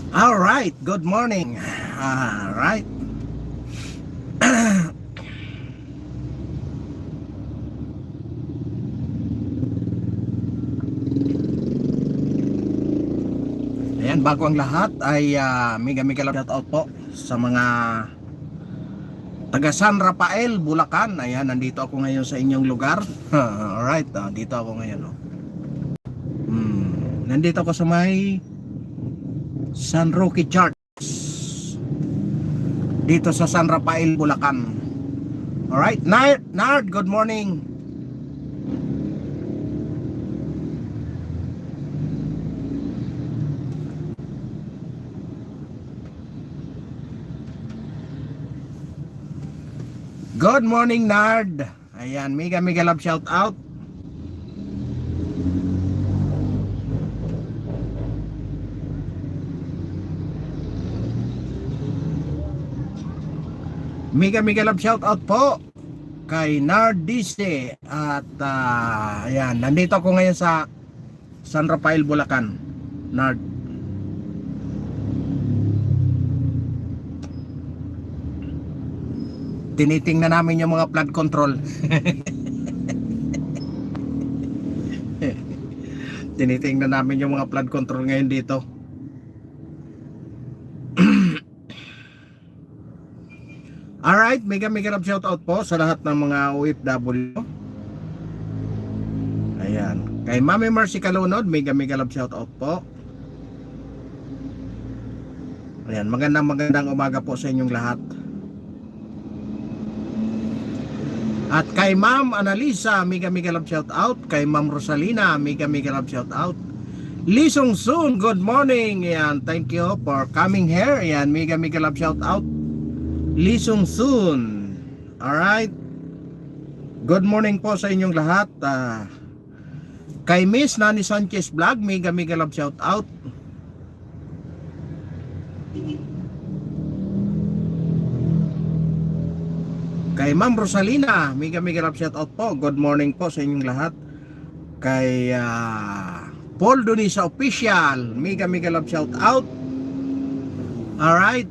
All right, good morning. All right. Ayan, bago ang lahat ay mega mega love shout out po sa mga taga San Rafael, Bulacan. Ayan, nandito ako ngayon sa inyong lugar. All right, dito ako ngayon. Nandito ako sa may San Roque Church. Dito sa San Rafael, Bulacan. All right, Nard, good morning. Good morning, Nard. Ayan, mega mega love shout out. Mega mega love shout out po kay Nardice at ayan, nandito ako ngayon sa San Rafael, Bulacan. Nard. Tinitingnan namin yung mga flood control. Tinitingnan namin yung mga flood control ngayon dito. Alright, mega mega love shout out po sa lahat ng mga OFW. Ayan, kay Mami Mercy Kalunod, mega mega love shout out po. Ayan, magandang umaga po sa inyong lahat. At kay Ma'am Analisa, mega mega love shout out. Kay Ma'am Rosalina, mega mega love shout out. Lisong Soon, good morning. Ayan, thank you for coming here. Ayan, mega mega love shout out. Lisong Soon. Alright. Good morning po sa inyong lahat. Kay Miss Nani Sanchez Vlog, mega mega love shout out. Kay Ma'am Rosalina, mega mega love shout out po. Good morning po sa inyong lahat. Kay Paul Donisa Official, mega mega love shout out. Alright,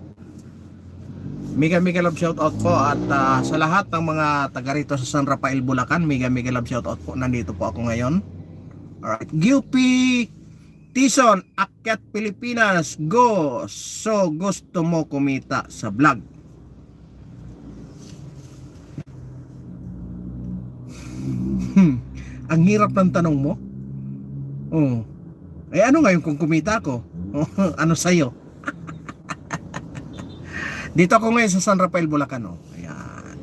mega mega love shout out po. At sa lahat ng mga taga rito sa San Rafael, Bulacan, mega mega love shout out po. Nandito po ako ngayon. Alright, Guppy Tison, Akyat Pilipinas, go. So gusto mo kumita sa vlog? Ang hirap ng tanong mo. Oh. Eh ano ngayon kung kumita ko? Ano sa'yo? Dito ako ngayon sa San Rafael, Bulacan. Ayan.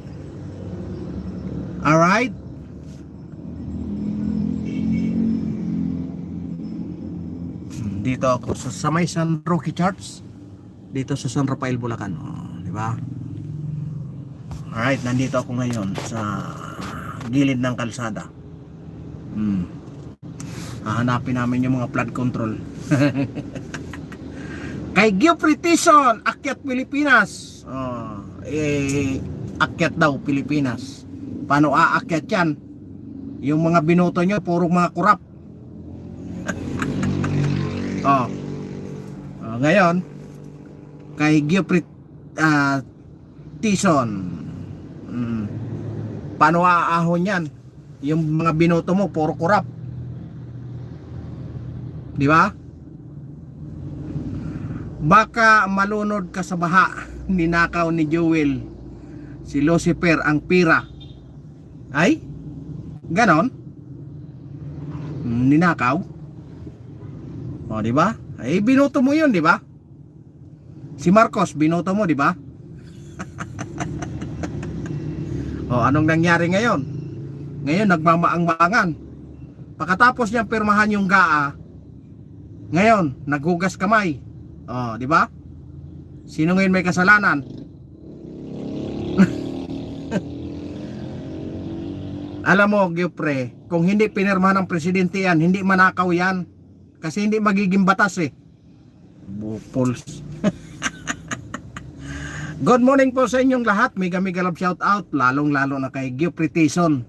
Alright. Dito ako sa may San Roque Church. Dito sa San Rafael, Bulacan. Di ba? Alright, nandito ako ngayon sa gilid ng kalsada. Hahanapin namin yung mga flood control. Kay Geoffrey Tison, Akyat Pilipinas. Akyat daw Pilipinas. Paano aakyat yan? Yung mga binoto nyo puro mga kurap. Ngayon kay Geoffrey Tison, paano aahon yan? Yung mga binoto mo puro kurap. Di ba? Baka malunod ka sa baha. Ninakaw ni Jewel si Lucifer ang pira. Ay? Ganon? Ninakaw? O, di ba? Ay, binoto mo yun, di ba? Si Marcos, binoto mo, di ba? O, anong nangyari ngayon? Ngayon, nagmamaang-maangan. Pagkatapos niyang pirmahan yung GAA, ngayon, naghugas kamay. O, di ba? Sino ngayon may kasalanan? Alam mo, Gyupre, kung hindi pinirmahan ng presidente yan, hindi manakaw yan. Kasi hindi magiging batas eh. Bupols. Good morning po sa inyong lahat. Mega mega love shout out. Lalong lalo na kay Geoffrey Tison.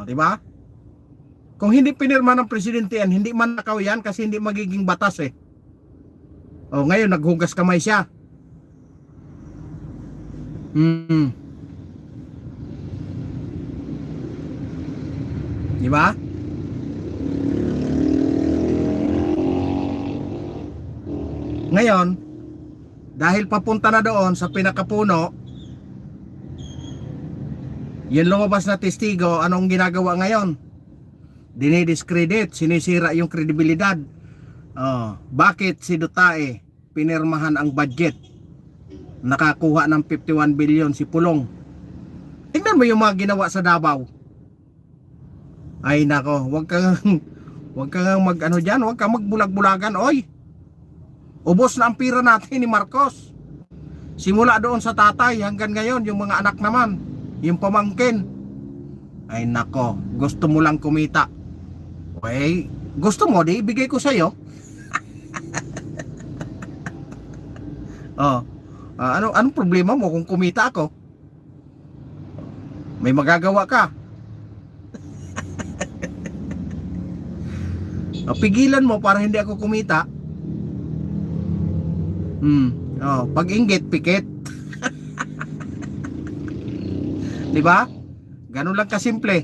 Di ba? Kung hindi pinirma ng presidente yan, hindi manakaw yan kasi hindi magiging batas eh. O ngayon naghugas kamay siya. Hmm. Di ba? Ngayon, dahil papunta na doon sa pinakapuno, yung lumabas na testigo, anong ginagawa ngayon? Dinidiscredit, sinisira yung kredibilidad. Bakit si Dutae pinirmahan ang budget? Nakakuha ng 51 billion si Pulong. Tingnan mo yung mga ginawa sa Davao. Ay nako, wag kang mag ano diyan, wag kang magbulag-bulagan, oy. Ubos na ang pira natin ni Marcos. Simula doon sa tatay hanggang ngayon yung mga anak naman, yung pamangkin. Ay nako, gusto mo lang kumita. Okay, gusto mo di ibigay ko sa iyo. Anong problema mo kung kumita ako? May magagawa ka. Pigilan mo para hindi ako kumita. Pag inggit, pikit. Di ba? Ganun lang kasimple.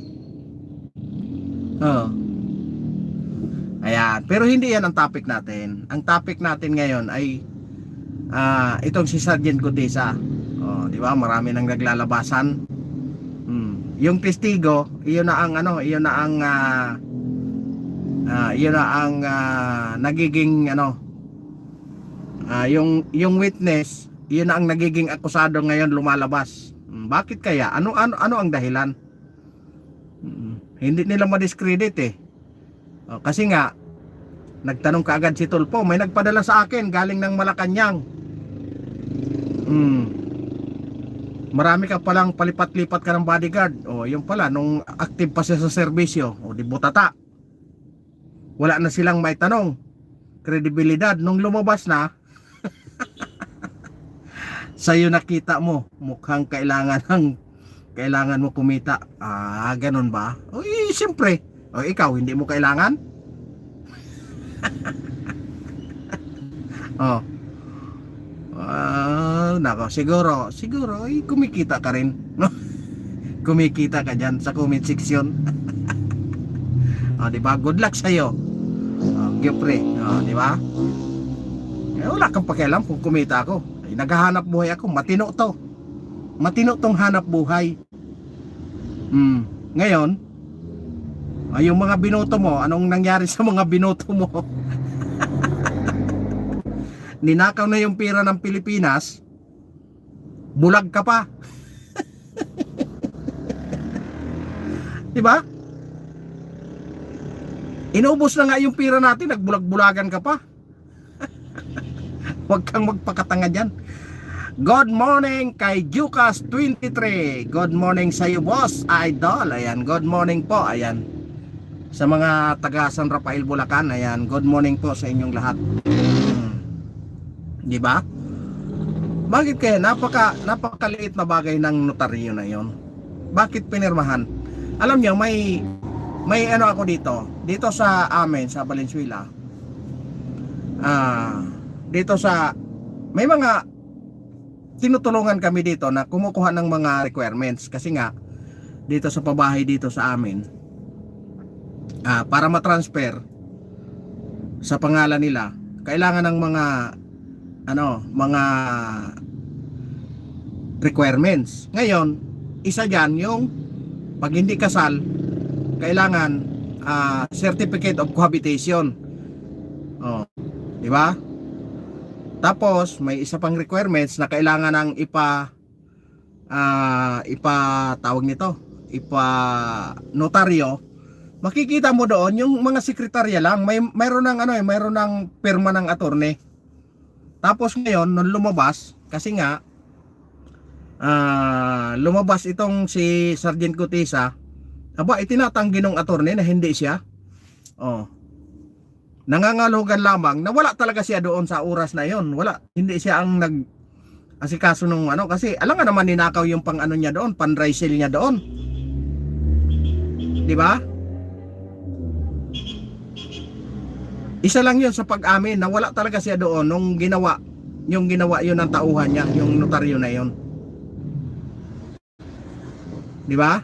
Ayan, pero hindi yan ang topic natin. Ang topic natin ngayon ay itong si Sergeant Gutesa. Di ba? Marami nang naglalabasan. Yung testigo, iyon na ang nagiging yung witness, iyon na ang nagiging akusado ngayon lumalabas. Bakit kaya? Ano ang dahilan? Hindi nila ma-discredit kasi nga nagtanong kaagad si Tulfo, may nagpadala sa akin galing ng Malacanang. Marami ka palang palipat-lipat ka ng bodyguard. Yung pala nung active pa siya sa serbisyo, di butata. Wala na silang may tanong. Kredibilidad nung lumabas na. Sa'yo nakita mo, mukhang kailangan mo kumita. Ganun ba? Siyempre. Ikaw, hindi mo kailangan? Nako, siguro kumikita ka rin, no? Kumikita ka dyan sa comment section. Di ba? Good luck sa'yo. Gipre, di ba? Wala kang pakialam kung kumita ako. Naghahanap buhay ako, matino tong hanap buhay. Ngayon, yung mga binoto mo, anong nangyari sa mga binoto mo? Ninakaw na yung pera ng Pilipinas, bulag ka pa. Di ba? Inubos na nga yung pera natin, nagbulag-bulagan ka pa. Huwag kang magpakatanga dyan. Good morning kay Jukas23. Good morning sa iyo, boss idol. Ayan, good morning po. Ayan, sa mga taga San Rafael, Bulacan. Ayan, good morning po sa inyong lahat. Di ba? Bakit kaya napakaliit na bagay ng notaryo na yon? Bakit pinirmahan? Alam niyo, may ako dito sa amin sa Valenzuela. Dito sa may mga tinutulungan kami dito na kumukuha ng mga requirements kasi nga dito sa pabahay dito sa amin, para matransfer sa pangalan nila, kailangan ng mga requirements. Ngayon, isa dyan yung pag hindi kasal, kailangan certificate of cohabitation. Di ba? Tapos may isa pang requirements na kailangan ng notaryo. Makikita mo doon yung mga sekretarya lang, mayroon ng pirma ng attorney. Tapos ngayon nung lumabas, kasi nga lumabas itong si Sergeant Gutesa, itinatanggi ng attorney na hindi siya. Nangangalugan lamang na wala talaga siya doon sa oras na yon. Hindi siya ang asikaso nung kasi alam nga naman ninakaw yung pang niya doon, pan-dry sale niya doon. Di ba? Isa lang yun sa pag-amin na wala talaga siya doon nung ginawa, yung ginawa yun ng tauhan niya, yung notaryo na yun. Di ba?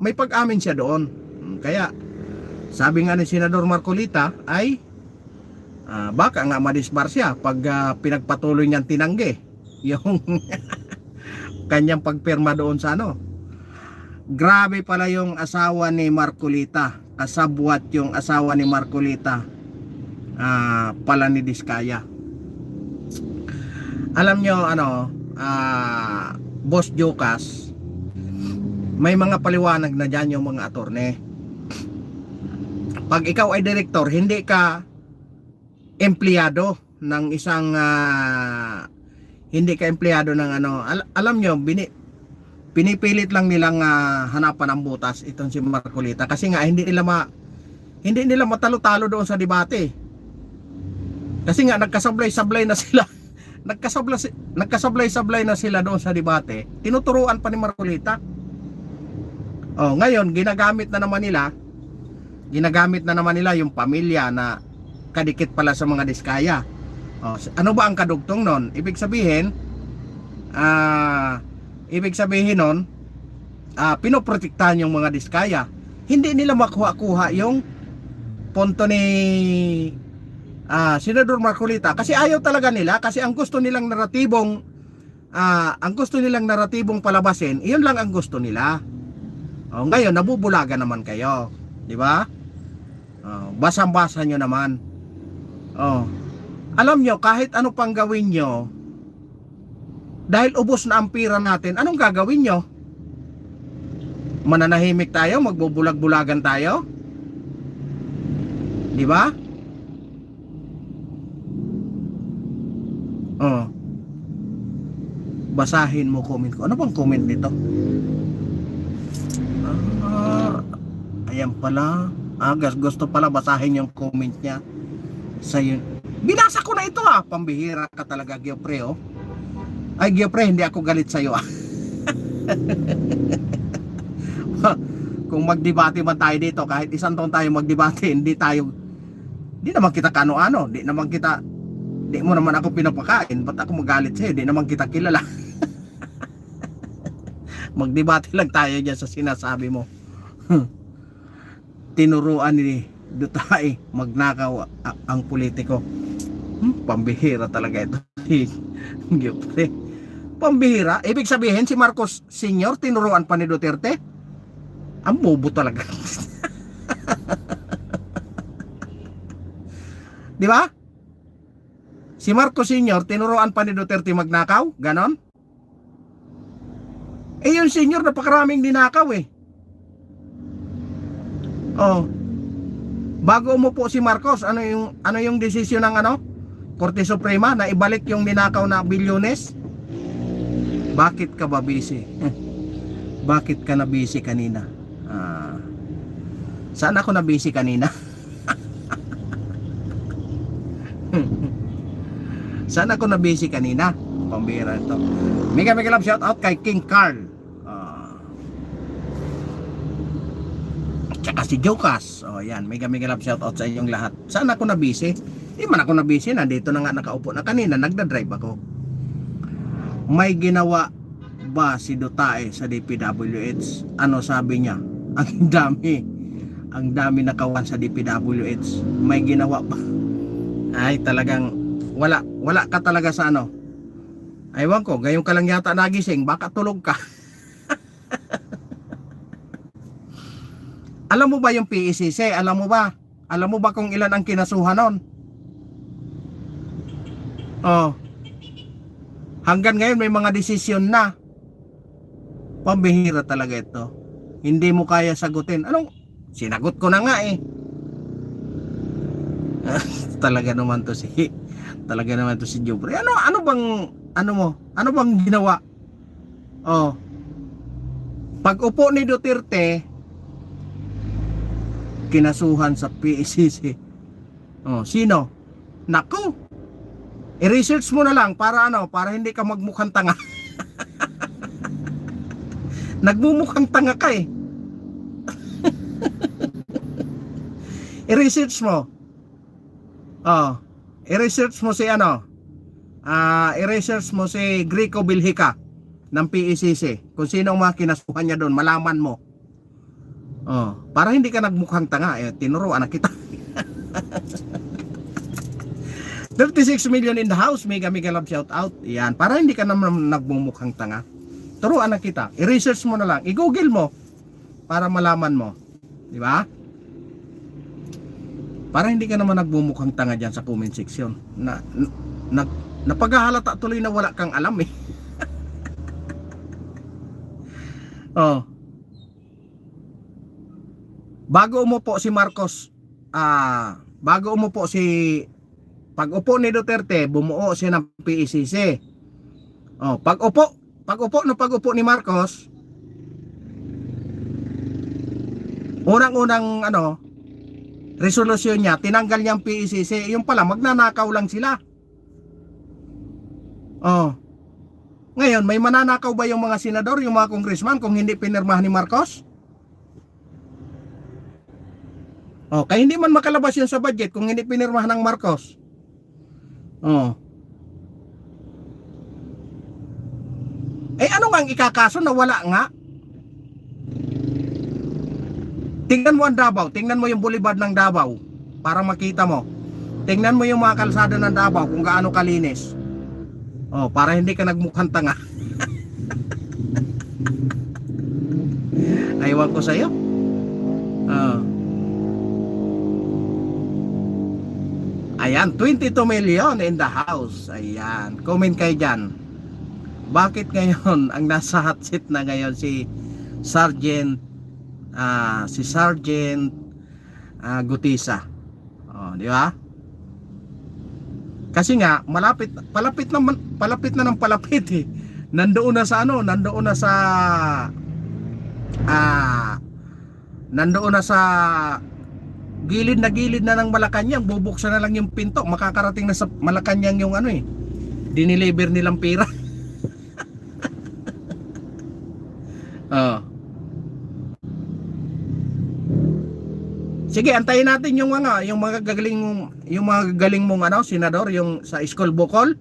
May pag-amin siya doon. Kaya, sabi nga ni Senador Marcolita ay baka nga madisbar siya pag pinagpatuloy niyang tinanggi yung kanyang pagpirma doon sa ano. Grabe pala yung asawa ni Marcolita, kasabwat yung asawa ni Marcolita pala ni Diskaya. Alam nyo ano, Boss Jokas, may mga paliwanag na dyan yung mga attorney. Pag ikaw ay direktor, hindi ka empleyado ng isang hindi ka empleyado ng ano, alam nyo, pinipilit lang nilang hanapan ang butas itong si Marcolita kasi nga hindi nila matalo-talo doon sa debate. Kasi nga nagkasablay-sablay na sila. Nagkasablay-sablay na sila doon sa debate. Tinuturuan pa ni Marcolita. Oh, ngayon ginagamit na naman nila yung pamilya na kadikit pala sa mga Diskaya. Oh, ano ba ang kadugtong nun? Ibig sabihin nun, pinoprotektahan yung mga Diskaya. Hindi nila makuha yung punto ni Senador Marcolita kasi ayaw talaga nila, kasi ang gusto nilang naratibong palabasin, iyon lang ang gusto nila. Oh, ngayon nabubulaga naman kayo, di ba? Oh, basang-basa nyo naman. Oh, alam nyo, kahit ano pang gawin nyo, dahil ubos na ang pira natin, anong gagawin nyo? Mananahimik tayo? Magbubulag-bulagan tayo? Di ba? Oh. Basahin mo comment ko. Ano bang comment nito? Ayan pala. Gusto pala basahin yung comment niya. Sa'yo. Binasa ko na ito Pambihira ka talaga, Geopre oh. Ay Geopre, hindi ako galit sa'yo Kung magdebate man tayo dito, kahit isang taon tayo magdebate, hindi naman kita kano-ano, di mo naman ako pinapakain, ba't ako magalit sa'yo, di naman kita kilala magdebate lang tayo dyan sa sinasabi mo tinuruan ni Duterte magnakaw ang politiko. Pambihira talaga ito pambihira. Ibig sabihin si Marcos Sr. tinuruan pa ni Duterte? Ang bobo talaga di ba? Si Marcos Sr. tinuruan pa ni Duterte magnakaw? Ganon? Yung senior napakaraming dinakaw Oh. Bago umupo si Marcos, ano yung desisyon ng Korte Suprema na ibalik yung ninakaw na bilyones? Bakit ka ba busy? Bakit ka na busy kanina? Saan ako na busy kanina? Saan ako na busy kanina? Pambira ito. Mega love shout out kay King Carl. Tsaka si Jokas. Yan, mega love shout out sa inyong lahat. Saan ako na busy? Di man ako na busy, nandito na nga nakaupo na kanina, nagda-drive ako. May ginawa ba si Duterte sa DPWH? Ano sabi niya? Ang dami nakawan sa DPWH. May ginawa ba? Ay talagang wala ka talaga sa Aywan ko, gayon ka lang yata nagising, baka tulog ka. Alam mo ba yung PECC? Alam mo ba kung ilan ang kinasuhan nun? Hanggang ngayon may mga desisyon na. Pambihira talaga ito. Hindi mo kaya sagutin. Sinagot ko na nga Talaga naman to si Jupre. Ano bang ginawa? Pag upo ni Duterte, kinasuhan sa PECC. Sino? Nako. I-research mo na lang para hindi ka magmukhang tanga. Nagmumukhang tanga ka I-research mo. Oh, i-research mo si ano, i-research mo si Greco Bilhica ng PECC. Kung sino ang mga kinasuhan niya doon, malaman mo. Oh, para hindi ka nagmukhang tanga, tinuruan na kita. 36 million in the house, mega love shout out. Yan, para hindi ka naman nagmumukhang tanga. Turuan na kita. I-research mo na lang, i-google mo para malaman mo. Di ba? Para hindi ka naman nagmumukhang tanga diyan sa comment section. Napaghahalata tuloy na wala kang alam eh. Oh. Bago umupo si Marcos, bago umupo si pag-upo ni Duterte, bumuo siya ng PECC. Oh, pag-upo ni Marcos, unang-unang resolusyon niya, tinanggal niya ang PECC. Yung pala, magnanakaw lang sila. Oh. Ngayon, may mananakaw ba yung mga senador, yung mga congressman kung hindi pinirmahan ni Marcos? Oh, kaya hindi man makalabas yun sa budget kung hindi pinirmahan ng Marcos. Oh. Ano nga ang ikakaso na wala nga? Tingnan mo ang Davao, tingnan mo yung boulevard ng Davao para makita mo. Tingnan mo yung mga kalsada ng Davao kung gaano kalinis. Oh, para hindi ka nagmukhang tanga. Aywan ko sa'yo. Ayan, 22 million in the house. Ayan, comment kayo dyan. Bakit ngayon ang nasa hot seat na ngayon si Sergeant Gutisa? Oh, di ba? Kasi nga palapit na ng palapit eh. Nandoon na sa gilid na ng Malacanang, bubuksan na lang yung pinto, makakarating na sa Malacanang yung diniliver nilang pera. Oh. Sige, antayin natin yung mga gagaling mong senador, yung sa school bukol.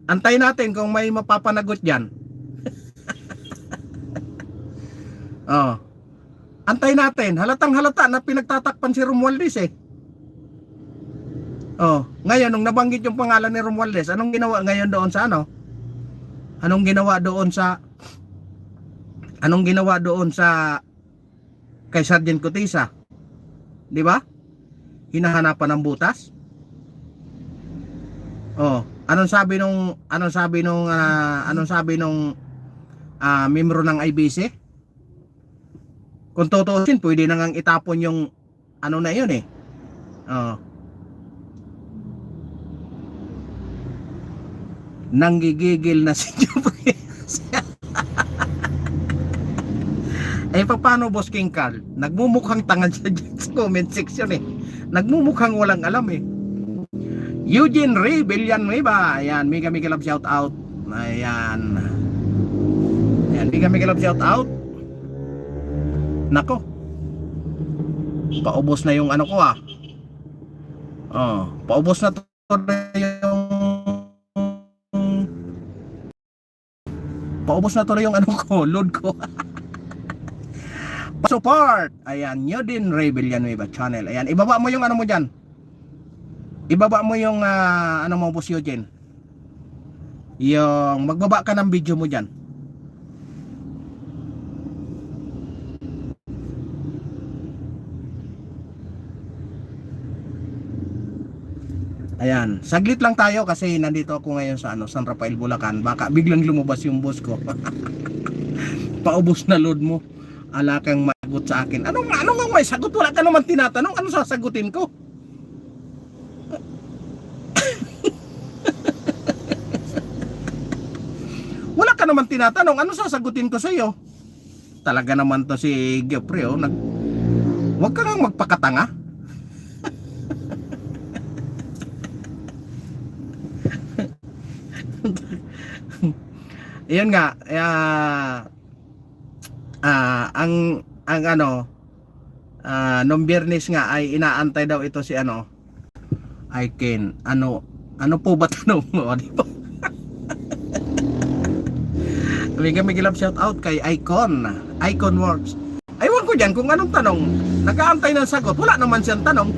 Antayin natin kung may mapapanagot diyan. Oh. Antayin natin. Halatang halata na pinagtatakpan si Romualdez eh. Oh, ngayon nung nabanggit yung pangalan ni Romualdez, anong ginawa ngayon doon sa Anong ginawa doon sa kay Sergeant Gutisa? 'Di ba? Hinahanapan ng butas. Oh, anong sabi nung miyembro ng IBC? Kung tutuusin, pwede na ngang itapon yung na yun eh. Oh. Nanggigigil na si Jupri. Paano Boss King Carl? Nagmumukhang tanga siya dyan sa comment section eh. Nagmumukhang walang alam eh. Eugene Ray Villanueva. Ayan, mega love shout out. Ayan, mega love shout out. Nako, paubos na yung ko Oh, paubos na tuloy yung ko, load ko. Support. Ayan, nyo din Ray Villanueva channel. Ayan, ibaba mo yung mo dyan. Ibaba mo yung mo Boss Eugene. Yung magbaba ka ng video mo dyan. Ayan, saglit lang tayo kasi nandito ako ngayon sa San Rafael, Bulacan. Baka biglang lumabas yung boss ko. Paubos na load mo. Ala kang magot sa akin. Ano nga may sagot? Wala ka naman tinatanong. Ano sasagutin ko? Wala ka naman tinatanong. Ano sasagutin ko sa iyo? Talaga naman to si Geoffrey. Huwag ka nga magpakatanga. Yan nga, nung Biyernes nga ay inaantay daw ito si I can, ano po ba tanong mo? Di ba? May love shout out kay Icon Works. Aywan ko dyan kung anong tanong. Nag-aantay ng sagot, wala naman siyang tanong.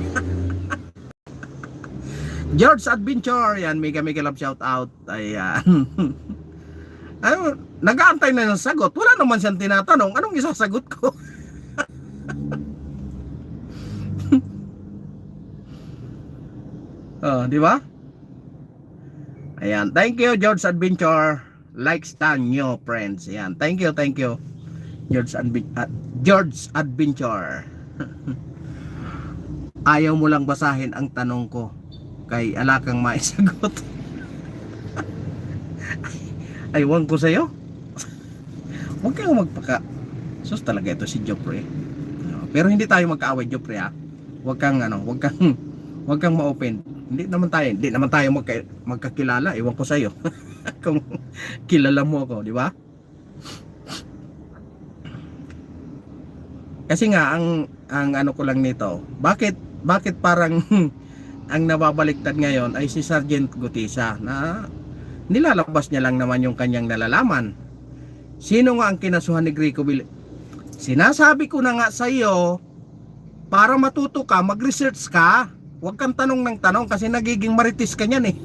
George Adventure, yan, mega love shout out. Ayan. Nag-aantay na ng sagot, wala naman siyang tinatanong. Anong isasagot ko? Oh, di ba? Ayan, thank you George Adventure. Likes tanyo friends. Ayan, thank you George Adventure. Ayaw mo lang basahin ang tanong ko kay alakang maisagot. Aywan ko sa'yo. Huwag kang magpaka. Sus talaga ito si Jopre. Pero hindi tayo magkaaway Jopre ha. Huwag kang ma-open. Hindi naman tayo magkakilala. Iwan ko sa'yo. Kung kilala mo ako, di ba? Kasi nga ang ano ko lang nito, bakit parang ang nababaliktad ngayon ay si Sergeant Gutisa na nilalabas niya lang naman yung kanyang nalalaman. Sino nga ang kinasuhan ni Greco Bill? Sinasabi ko na nga sa iyo, para matuto ka, mag-research ka. Huwag kang tanong ng tanong kasi nagiging marites ka niyan eh.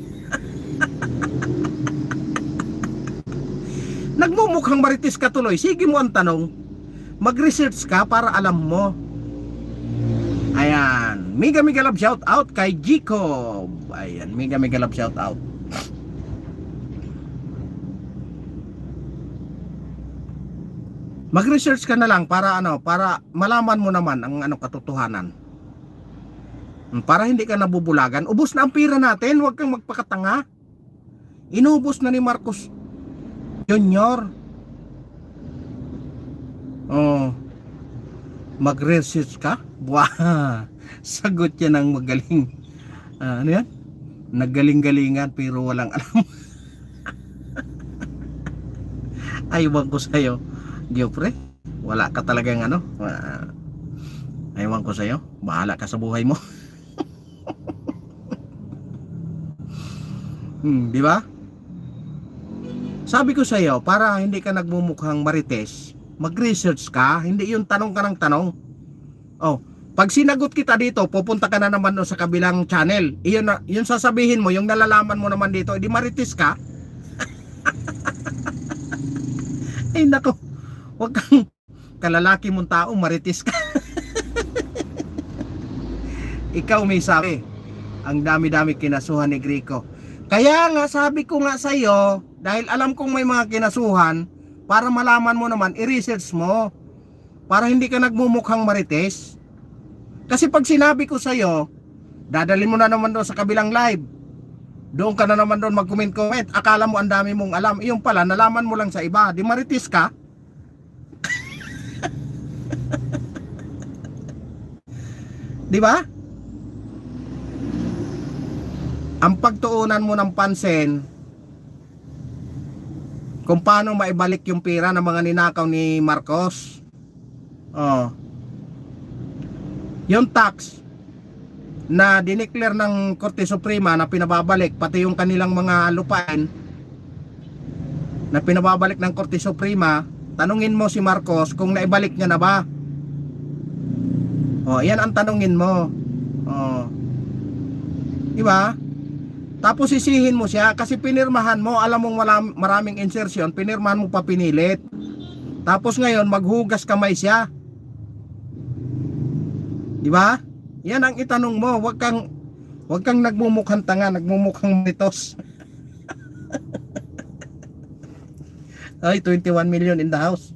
Nagmumukhang marites ka tuloy. Sige mo ang tanong. Mag-research ka para alam mo. Ayan. Mega love shout out kay Jacob. Ayan. Mega love shout out. Mag-research ka na lang para malaman mo naman ang katotohanan. Para hindi ka nabubulagan. Ubos na ang pira natin, huwag kang magpakatanga. Inubos na ni Marcos Jr. Oh. Mag-research ka? Wah, sagot yan ng magaling. Ano yan? Naggaling-galingan pero walang alam. Aywan ko sa'yo, Geoffrey. Wala ka talagang aywan ko sa'yo. Bahala ka sa buhay mo. Di ba? Sabi ko sa iyo, para hindi ka nagmumukhang marites, mag-research ka, hindi yung tanong ka ng tanong. Oh, pag sinagot kita dito, pupunta ka na naman sa kabilang channel. Iyon sasabihin mo, yung nalalaman mo naman dito, di marites ka. Ay nako, wag kang kalalaki mong tao, marites ka. Ikaw may sabi, ang dami-dami kinasuhan ni Greco. Kaya nga sabi ko nga sa iyo, dahil alam kong may mga kinasuhan, para malaman mo naman, i-research mo. Para hindi ka nagmumukhang marites. Kasi pag sinabi ko sa iyo, dadalhin mo na naman doon sa kabilang live. Doon ka na naman doon mag-comment. Akala mo ang dami mong alam. Iyon pala, nalaman mo lang sa iba. Di marites ka? Di ba? Ang pagtuunan mo ng pansin kung paano maibalik yung pera ng mga ninakaw ni Marcos. Oh. Yung tax na dineclare ng Korte Suprema na pinababalik, pati yung kanilang mga lupain na pinababalik ng Korte Suprema, tanungin mo si Marcos kung naibalik niya na ba. Oh, yan ang tanungin mo. Oh. Diba? Tapos sisihin mo siya kasi pinirmahan mo, alam mong maraming insertion, pinirmahan mo pa pinilit. Tapos ngayon maghugas kamay siya. Di ba? Yan ang itanong mo, wag kang nagmumukhang tanga, nagmumukhang mitos. Ay, 21 million in the house.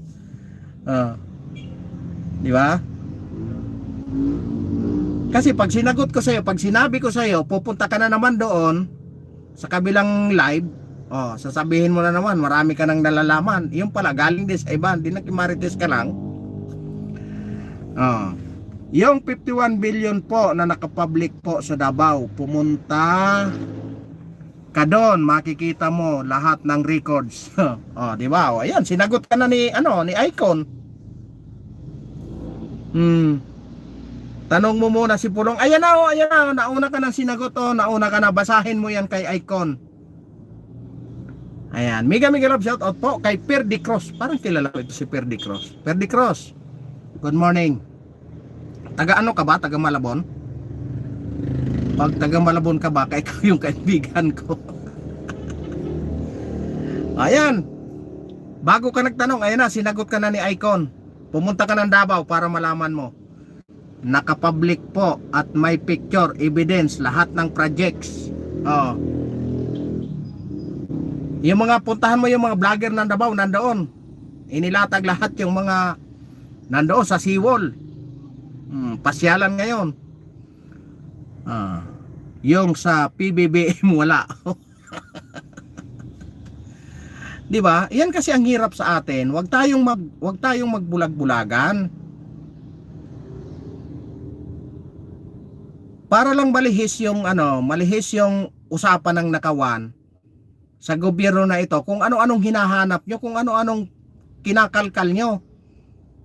Di ba? Kasi pag sinagot ko sa'yo, pag sinabi ko sa'yo, pupunta ka na naman doon sa kabilang live, sasabihin mo na naman, marami ka nang nalalaman. Yung pala, galing din sa iba, hindi nakimarites ka lang. Yung 51 billion po na nakapublic po sa Davao, pumunta ka doon, makikita mo lahat ng records. Di ba? Ayan, sinagot ka na ni Icon. Tanong mo muna si Pulong. Ayan na, oh, ayan na. Nauna ka ng sinagot, oh. Nauna ka na. Basahin mo yan kay Icon. Ayan. Mega love shout out po kay Perdi Cross. Parang kilala ko ito si Perdi Cross. Perdi Cross. Good morning. Taga ano ka ba? Taga Malabon? Pag taga Malabon ka ba, kay ikaw yung kaibigan ko. Ayan. Bago ka nagtanong, ayan na, sinagot ka na ni Icon. Pumunta ka ng Davao para malaman mo. Nakapublic po at may picture, evidence, lahat ng projects. Oh. Yung mga puntahan mo yung mga vlogger ng Davao, nandoon. Inilatag lahat yung mga nandoon sa seawall. Pasyalan ngayon. Yung sa PBBM wala. Di ba? Yan kasi ang hirap sa atin. Huwag tayong magbulag-bulagan. Para lang malihis yung usapan ng nakawan sa gobyerno na ito, kung ano-anong hinahanap nyo, kung ano-anong kinakalkal nyo.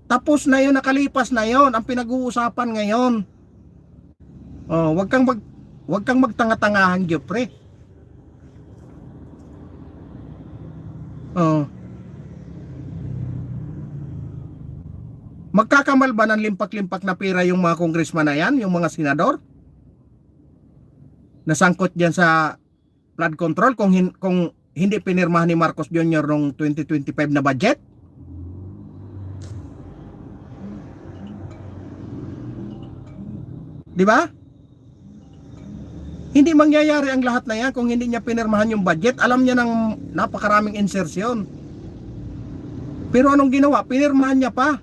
Tapos na yun, nakalipas na yun, ang pinag-uusapan ngayon. Oh, wag kang magtanga-tangahan, Jopre. Oh. Magkakamal ba ng limpak-limpak na pera yung mga congressman na yan, yung mga senador? Nasangkot diyan sa flood control kung hindi pinirmahan ni Marcos Jr. noong 2025 na budget? Di ba? Hindi mangyayari ang lahat na yan kung hindi niya pinirmahan yung budget. Alam niya ng napakaraming insertion. Pero anong ginawa? Pinirmahan niya pa.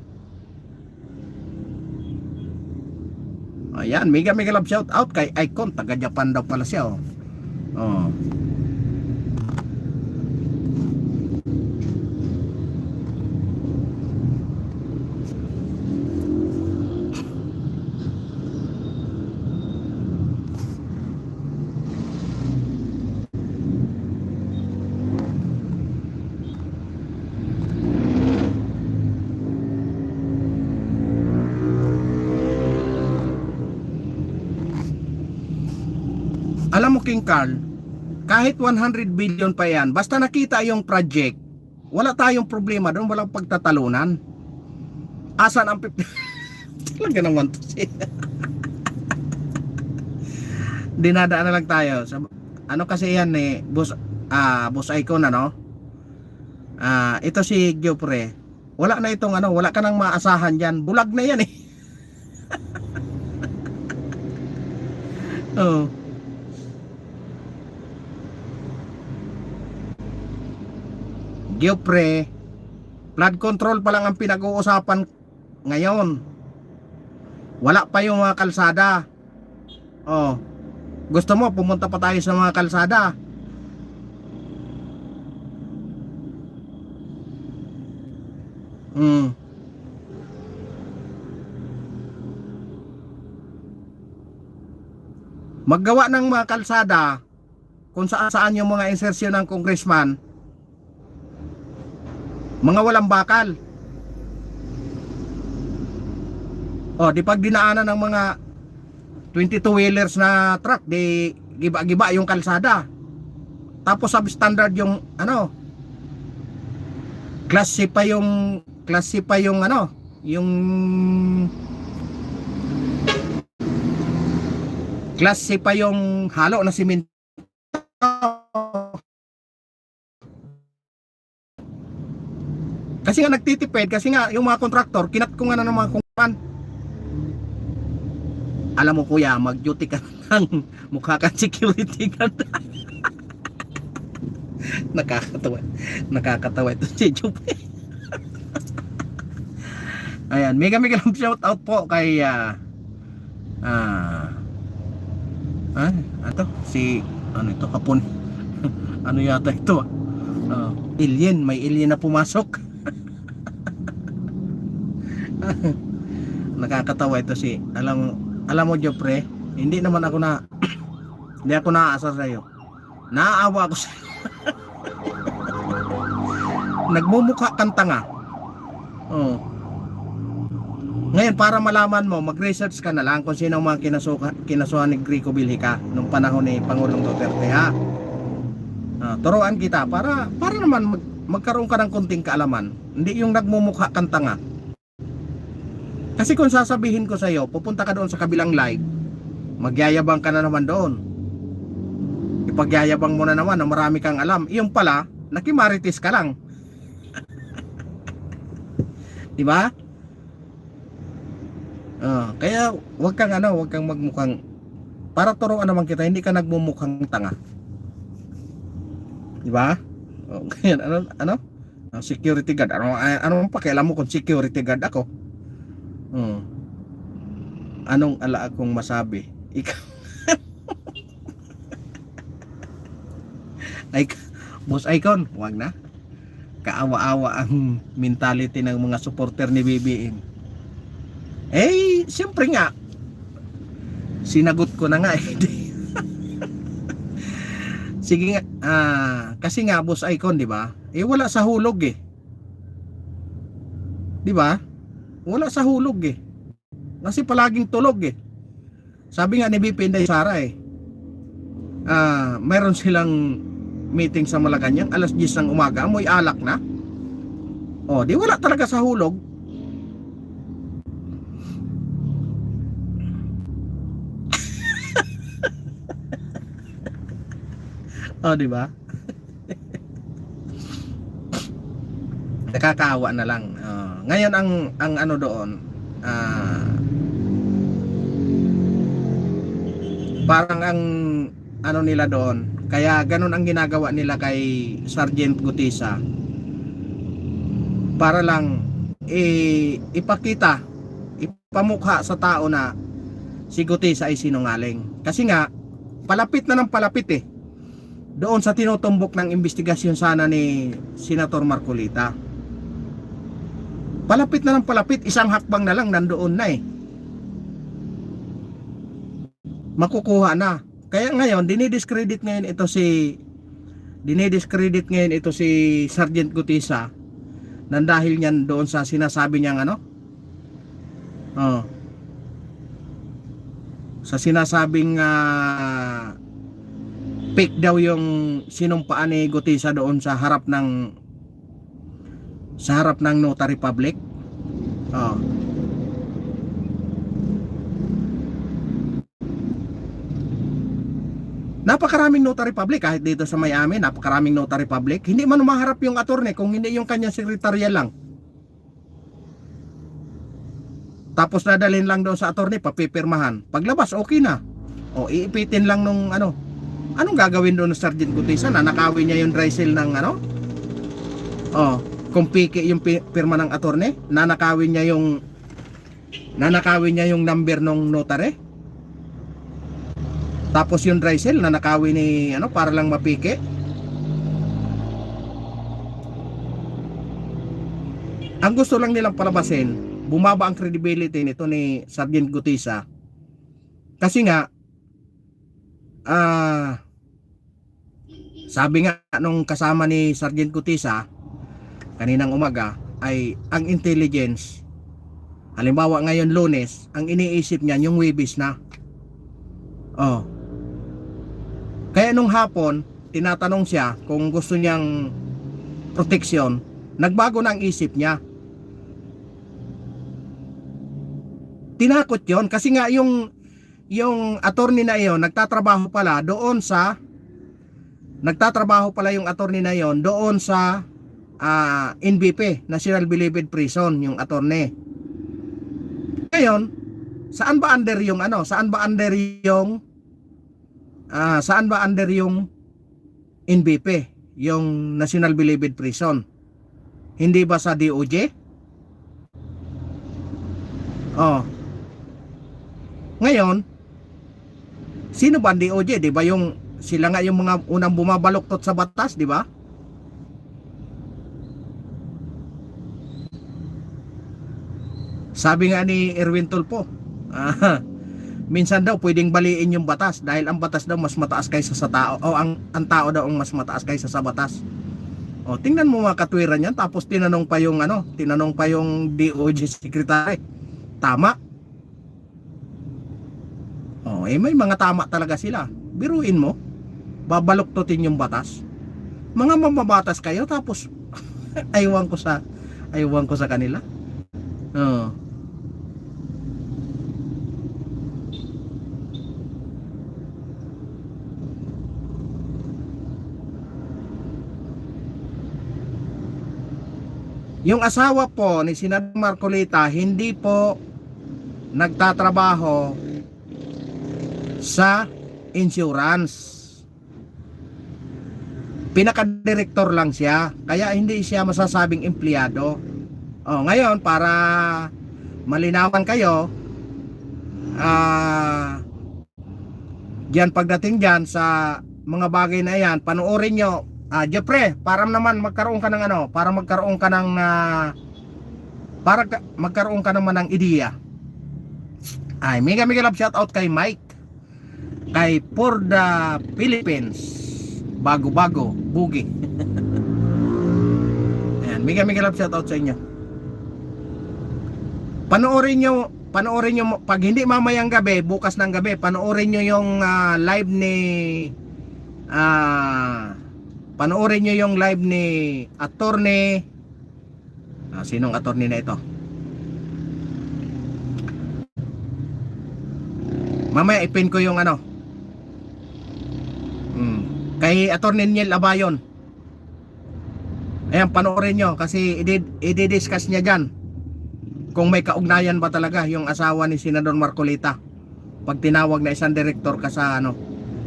Ayan, mega love shout out kay Icon, taga Japan daw pala siya, oh. Oh. Alam mo, King Carl, kahit 100 billion pa yan, basta nakita yung project, wala tayong problema doon, walang pagtatalunan. Asan ang 50? Talaga naman to siya. Dinadaan na lang tayo. Ano kasi yan eh, Boss Icon, ano? Ito si Jopre. Wala na itong wala ka nang maasahan dyan. Bulag na yan eh. Oh. Jopre, flood control pa lang ang pinag-uusapan ngayon. Wala pa yung mga kalsada. Oh. Gusto mo pumunta pa tayo sa mga kalsada? Maggawa ng mga kalsada kung saan yung mga insertion ng congressman, mga walang bakal. O, di pag dinaanan ng mga 22-wheelers na truck, di giba-giba yung kalsada. Tapos substandard yung klase pa yung yung klase pa yung halo na simento. Kasi nga nagtitipid, kasi nga yung mga kontraktor, kinat ko nga na ng mga kungpan. Alam mo kuya, mag-duty ka ng mukha kang security guard. Nakakatawa ito si Jupe. Ayan, mega love shout out po kay si ito hapon. Ano yata ito? Alien, may alien na pumasok. Nakakatawa ito si alam mo Jopre, hindi naman ako hindi ako naaasar sa iyo. Naaawa ako sa nagmumukha kang tanga. Ngayon, para malaman mo, mag-research ka na lang kung sino ang mga kinasuhan ni Grico Villica nung panahon ni Pangulong Duterte, ha? Turuan kita para naman magkaroon ka ng konting kaalaman. Hindi yung nagmumukha kang tanga. Kasi kung sasabihin ko sa iyo, pupunta ka doon sa kabilang live, magyayabang ka na naman doon. Ipagyayabang mo na naman na marami kang alam. Yung pala, nakimarites ka lang. Di ba? Kaya wag kang magmukhang, para turuan naman kita, hindi ka nagmumukhang tanga. Di ba? Kaya security guard. Anong pakialam mo kung security guard ako? Anong ala akong masabi? Ikaw. Ay, Boss Icon, wag na. Kaawa-awa ang mentality ng mga supporter ni BBM. Siyempre nga, sinagot ko na nga Sige nga, kasi nga Boss Icon, di ba? Wala sa hulog di ba? Wala sa hulog kasi palaging tulog Sabi nga ni BP Inday Sara mayroon silang meeting sa Malacanang alas 10 ng umaga, amoy alak na. Di wala talaga sa hulog. Di ba? Nakakaawa na lang. Ngayon ang ano doon, parang ang ano nila doon, kaya ganun ang ginagawa nila kay Sergeant Gutisa para lang ipakita, ipamukha sa tao na si Gutisa ay sinungaling. Kasi nga palapit na ng palapit doon sa tinutumbok ng investigasyon sana ni Senator Marcolita. Palapit na ng palapit, isang hakbang na lang nandoon na makukuha na. Kaya ngayon dinidiscredit ngayon ito si Sergeant Gutisa nang dahil niyan doon sa sinasabi niyang sa sinasabing fake daw yung sinumpaan ni Gutisa doon sa harap ng notary public. Napakaraming notary public kahit dito sa Miami, napakaraming notary public. Hindi man maharap yung attorney kung hindi yung kanya sekretarya lang. Tapos dadalhin lang doon sa attorney, papipirmahan. Paglabas, okay na. Iipitin lang nung Anong gagawin doon ng Sergeant Gutisa? Nanakawin niya yung dry seal ng kung piki yung pirma ng attorney, nanakawin niya yung number ng notary. Tapos yung dry seal nanakawin ni para lang mapiki. Ang gusto lang nilang palabasin, bumaba ang credibility nito ni Sergeant Gutisa. Kasi nga sabi nga nung kasama ni Sergeant Gutisa kaninang umaga ay ang intelligence, halimbawa ngayon Lunes, ang iniisip niya yung Webis na. Kaya nung hapon tinatanong siya kung gusto niyang proteksyon, nagbago na ang isip niya. Tinakot yon kasi nga yung attorney na iyon nagtatrabaho pala yung attorney na iyon doon sa NBP, National Bilibid Prison, yung attorney. Ngayon, saan ba under yung NBP, yung National Bilibid Prison? Hindi ba sa DOJ? Ngayon, sino ba ang DOJ? Di ba sila nga yung mga unang bumabaluktot sa batas, di ba? Sabi nga ni Erwin Tulfo, minsan daw pwedeng baliin yung batas dahil ang batas daw mas mataas kaysa sa tao, o ang tao daw ang mas mataas kaysa sa batas. Tingnan mo mga katwiran yan. Tapos tinanong pa yung DOJ secretary tama. May mga tama talaga sila. Biruin mo, babaluktutin yung batas. Mga mamabatas kayo tapos aywan ko sa kanila. Yung asawa po ni Senador Marcolita hindi po nagtatrabaho sa insurance. Pinaka-direktor lang siya, kaya hindi siya masasabing empleyado. Ngayon para malinawan kayo, diyan pagdating diyan sa mga bagay na yan, panoorin nyo. Jeffrey, para naman magkaroon ka ng para magkaroon ka ng magkaroon ka naman ng ideya. Mega love shout out kay Mike, kay For the Philippines, bago bugi. Ayan, mega love shout out sa inyo. Panoorin nyo pag hindi mamayang gabi, bukas ng gabi, panoorin nyo yung live ni panoorin nyo yung live ni attorney. Sinong attorney na ito? Mamaya ipin ko yung kay attorney Niel Abayon. Ayan, panoorin nyo kasi i-discuss niya dyan kung may kaugnayan ba talaga yung asawa ni Senador Marcolita pag tinawag na isang direktor ka sa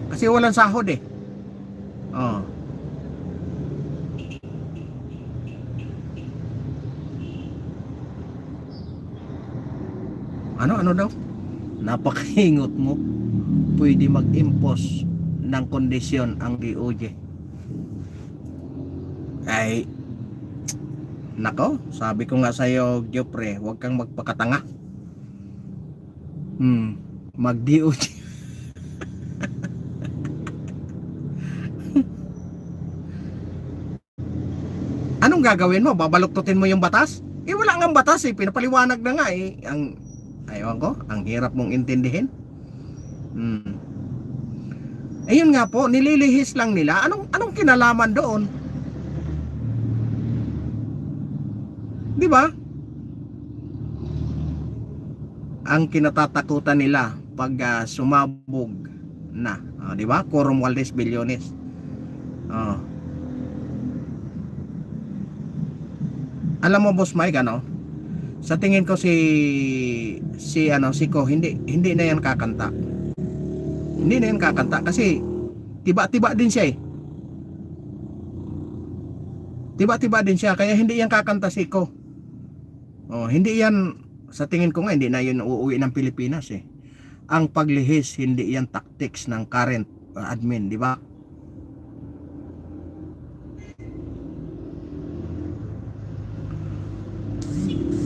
kasi walang sahod eh. Ano daw? Napakahingot mo. Pwede mag-impose ng kondisyon ang DOJ. Nako, sabi ko nga sa'yo, Jopre, huwag kang magpakatanga. Mag-DOJ. Anong gagawin mo? Babaluktutin mo yung batas? Wala nga batas eh. Pinapaliwanag na nga eh. Ang hirap mong intindihin. Ayun nga po, nililihis lang nila. Anong kinalaman doon? Di ba? Ang kinatatakutan nila pag sumabog na, di ba? Quorum Valdez Billones. Alam mo, Boss Mike, sa tingin ko si Ko hindi na yan kakanta. Hindi na yan kakanta kasi tiba-tiba din siya eh. Tiba-tiba din siya kaya hindi yan kakanta si Ko. Hindi yan, sa tingin ko nga hindi na yun uuwi ng Pilipinas eh. Ang paglihis hindi yan tactics ng current admin, di ba?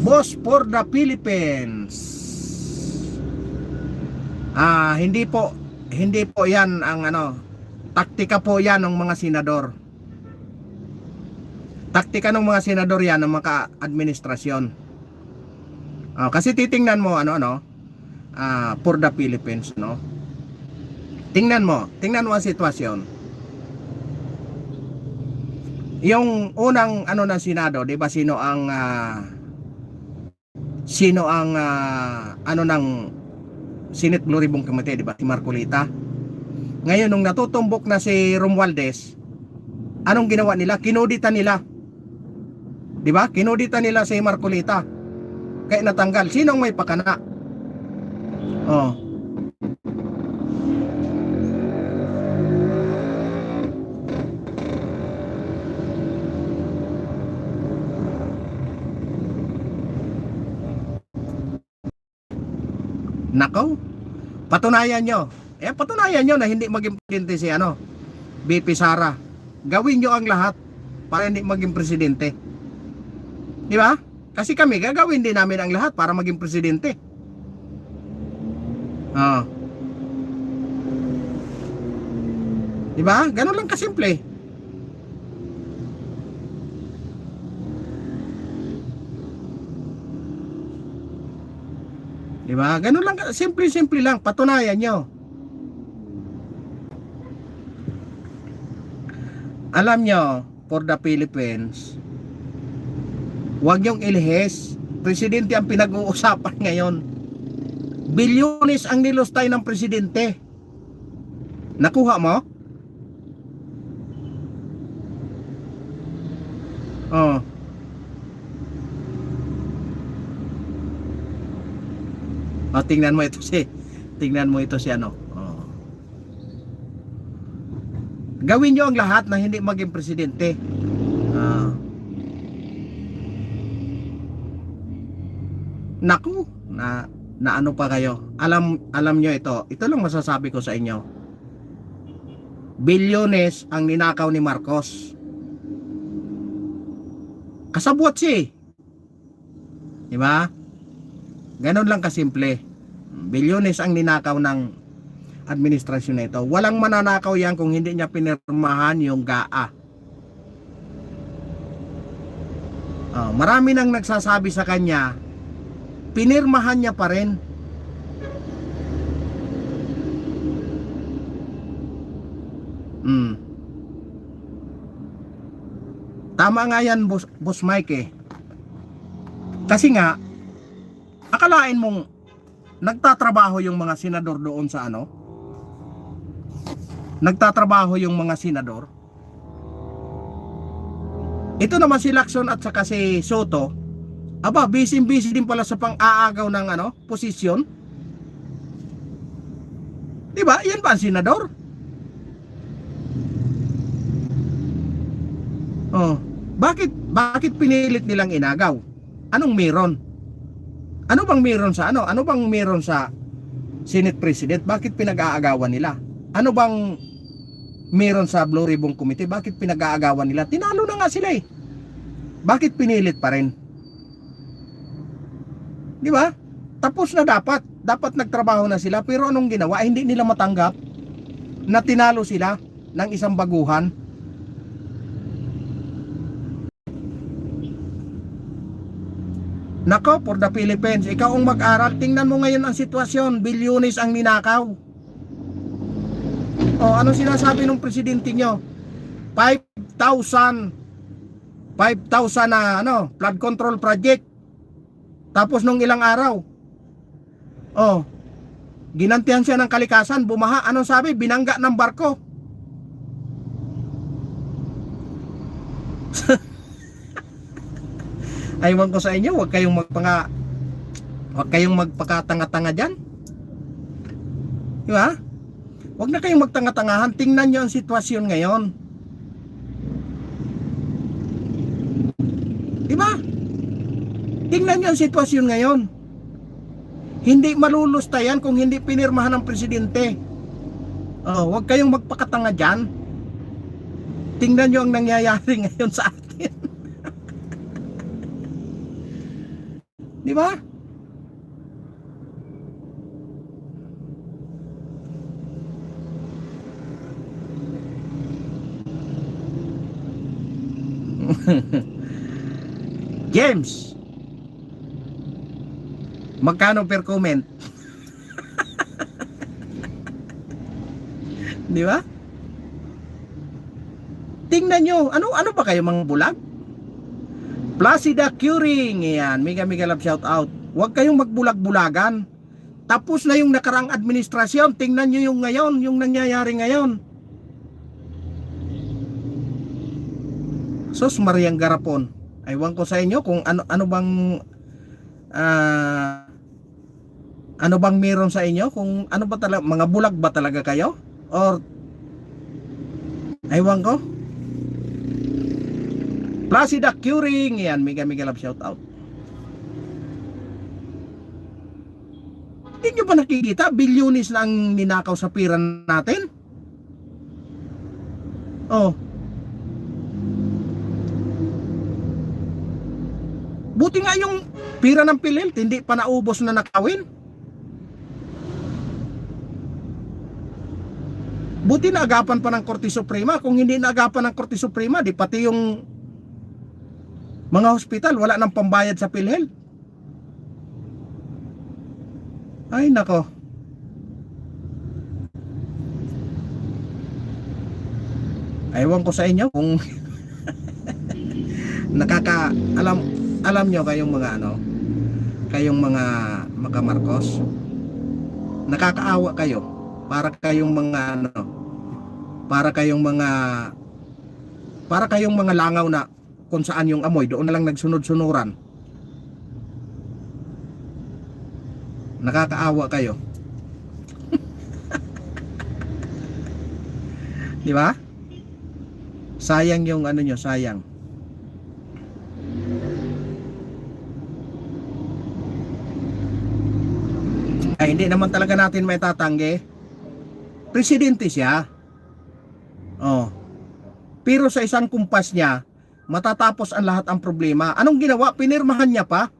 Boss for the Philippines. Hindi po yan ang taktika po yan ng mga senador. Taktika ng mga senador yan ng mga administrasyon. Kasi titingnan mo for the Philippines, Tingnan mo ang sitwasyon. Yung unang ng Senado, 'di ba sino ang ng Senate Blue Ribbon Committee, 'di ba? Si Marcolita. Ngayon nung natutumbok na si Romualdez, anong ginawa nila? Kinoditan nila. 'Di ba? Kinoditan nila si Marcolita. Kaya natanggal. Sinong may pakana? Nako, patunayan nyo. Patunayan nyo na hindi maging presidente si BP Sara. Gawin nyo ang lahat para hindi maging presidente. Di ba? Kasi kami gagawin din namin ang lahat para maging presidente. Di ba? Ganun lang kasimple. Di ba? Ganun lang, simple lang, patunayan nyo. Alam nyo, for the Philippines, huwag nyong ilihis. Presidente ang pinag-uusapan ngayon. Bilyones ang nilustay ng presidente. Nakuha mo? Oh. Oh, tingnan mo ito si ano. Oh. Gawin nyo ang lahat na hindi maging presidente. Ah. Naku, na ano pa kayo? Alam nyo ito. Ito lang masasabi ko sa inyo. Bilyones ang ninakaw ni Marcos. Kasabwat siya eh. Di ba? Ganon lang kasimple. Bilyones ang ninakaw ng administrasyon na ito. Walang mananakaw yan kung hindi niya pinirmahan yung GAA. Marami nang nagsasabi sa kanya, pinirmahan niya pa rin. Tama nga yan, Boss Mike eh. Kasi nga, akalain mong nagtatrabaho yung mga senador doon sa ano? Nagtatrabaho yung mga senador. Ito naman si Lacson at saka si Soto. Aba, busy din pala sa pang-aagaw ng ano, posisyon. Diba? Yan ba ang senador? Oh, bakit pinilit nilang inagaw? Anong meron? Ano bang meron sa ano? Ano bang meron sa Senate President? Bakit pinag-aagawan nila? Ano bang meron sa Blue Ribbon Committee? Bakit pinag-aagawan nila? Tinalo na nga sila eh. Bakit pinilit pa rin? Di ba? Tapos na dapat. Dapat nagtrabaho na sila. Pero anong ginawa? Hindi nila matanggap na tinalo sila ng isang baguhan. Nako, for the Philippines, ikaw ang mag-aral. Tingnan mo ngayon ang sitwasyon. Bilyones ang ninakaw. O, ano sinasabi ng presidente nyo? 5,000 na ano, flood control project. Tapos nung ilang araw, oh, ginantihan siya ng kalikasan, bumaha. Anong sabi? Binangga ng barko. Aywan ko sa inyo, huwag kayong magpakatanga-tanga dyan. Di ba? Huwag na kayong magtanga-tangahan. Tingnan nyo ang sitwasyon ngayon. Di ba? Tingnan nyo ang sitwasyon ngayon. Hindi malulusta yan kung hindi pinirmahan ng presidente. Oh, huwag kayong magpakatanga dyan. Tingnan nyo ang nangyayari ngayon sa atin. Di ba? James, magkano per comment? Di ba? Tingnan nyo, ano ba kayo mga bulag? Placida Curing, yan, mega love shout out. Huwag kayong magbulag-bulagan. Tapos na yung nakarang administrasyon. Tingnan nyo yung ngayon, yung nangyayari ngayon. Sos Mariang Garapon, aywan ko sa inyo kung ano bang meron sa inyo, kung ano ba talaga, mga bulag ba talaga kayo, or aywan ko. Placida Curing, yan, mega love shout out. Hindi nyo ba nakikita? Bilyones na ang ninakaw sa pira natin. Oh, buti nga yung pira ng PhilHealth hindi pa naubos na nakawin. Buti na agapan pa ng Korte Suprema. Kung hindi na agapan ng Korte Suprema, di pati yung mga hospital wala nang pambayad sa PhilHealth. Ay nako. Ewan ko sa inyo kung alam alam nyo kayong mga kayong mga Marcos, nakakaawa kayo. Para kayong mga para kayong mga langaw na kung saan yung amoy doon na lang nagsunod-sunuran. Nakakaawa kayo. Di ba? Sayang yung nyo, sayang. Ay hindi naman talaga natin may tatanggi. Presidente siya. Oh. Pero sa isang kumpas niya, matatapos ang lahat ang problema. Anong ginawa? Pinirmahan niya pa.